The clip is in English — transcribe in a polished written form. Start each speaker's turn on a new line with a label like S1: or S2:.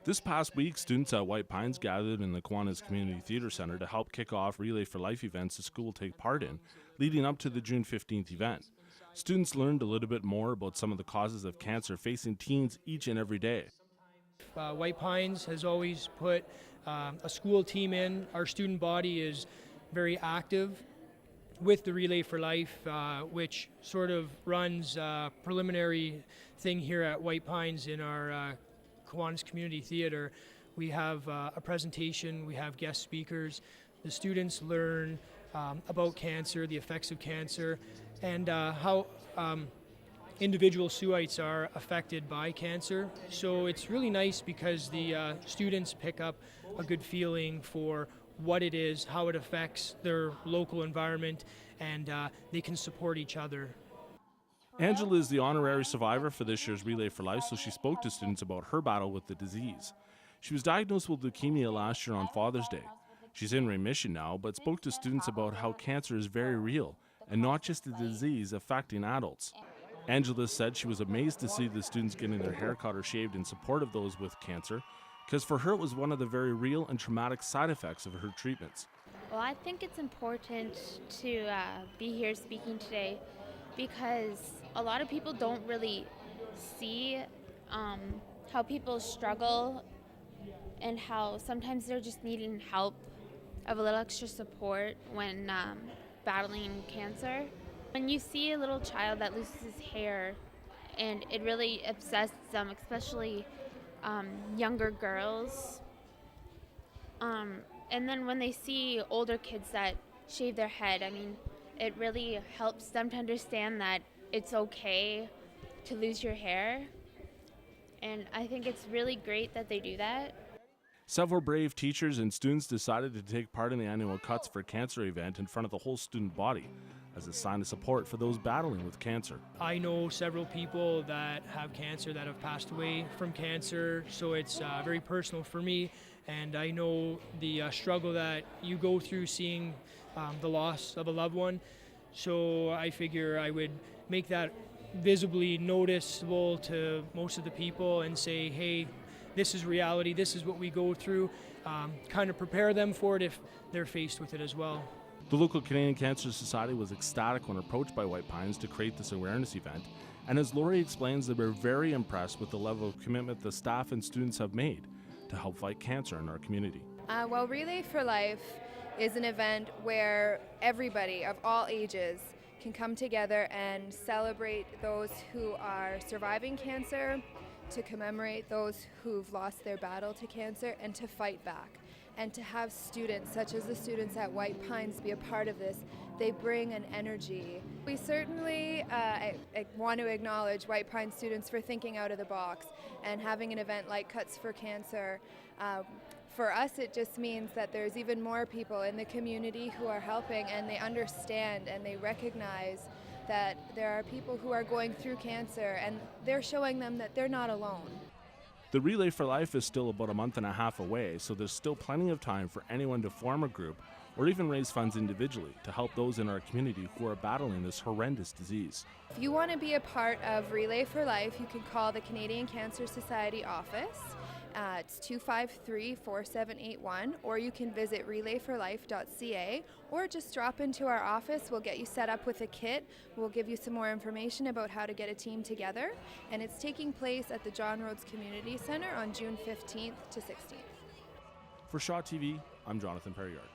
S1: This past week, students at White Pines gathered in the Kiwanis Community Theatre Centre to help kick off Relay for Life events the school will take part in, leading up to the June 15th event. Students learned a little bit more about some of the causes of cancer facing teens each and every day.
S2: White Pines has always put a school team in. Our student body is very active with the Relay for Life, which sort of runs a preliminary thing here at White Pines in our Kiwanis Community Theatre. We have a presentation, we have guest speakers. The students learn about cancer, the effects of cancer, and how individual Suites are affected by cancer. So it's really nice because the students pick up a good feeling for what it is, how it affects their local environment, and they can support each other.
S1: Angela is the honorary survivor for this year's Relay for Life, so she spoke to students about her battle with the disease. She was diagnosed with leukemia last year on Father's Day. She's in remission now, but spoke to students about how cancer is very real and not just a disease affecting adults. Angela said she was amazed to see the students getting their hair cut or shaved in support of those with cancer, because for her it was one of the very real and traumatic side effects of her treatments.
S3: Well, I think it's important to be here speaking today because a lot of people don't really see how people struggle and how sometimes they're just needing help of a little extra support when battling cancer. When you see a little child that loses his hair, and it really upsets them, especially younger girls. And then when they see older kids that shave their head, I mean, it really helps them to understand that it's okay to lose your hair. And I think it's really great that they do that.
S1: Several brave teachers and students decided to take part in the annual Cuts for Cancer event in front of the whole student body as a sign of support for those battling with cancer.
S2: I know several people that have cancer that have passed away from cancer, so it's very personal for me, and I know the struggle that you go through seeing the loss of a loved one, so I figure I would make that visibly noticeable to most of the people and say, hey, this is reality, this is what we go through, kind of prepare them for it if they're faced with it as well.
S1: The local Canadian Cancer Society was ecstatic when approached by White Pines to create this awareness event, and as Lori explains, they were very impressed with the level of commitment the staff and students have made to help fight cancer in our community.
S4: Well, Relay for Life is an event where everybody of all ages can come together and celebrate those who are surviving cancer, to commemorate those who've lost their battle to cancer, and to fight back. And to have students, such as the students at White Pines, be a part of this, they bring an energy. We certainly I want to acknowledge White Pines students for thinking out of the box and having an event like Cuts for Cancer. For us, it just means that there's even more people in the community who are helping, and they understand and they recognize that there are people who are going through cancer, and they're showing them that they're not alone.
S1: The Relay for Life is still about a month and a half away, so there's still plenty of time for anyone to form a group or even raise funds individually to help those in our community who are battling this horrendous disease.
S4: If you want to be a part of Relay for Life, you can call the Canadian Cancer Society office. It's 253-4781, or you can visit relayforlife.ca, or just drop into our office. We'll get you set up with a kit. We'll give you some more information about how to get a team together, and it's taking place at the John Rhodes Community Centre on June 15th to 16th.
S1: For Shaw TV, I'm Jonathan Perryard.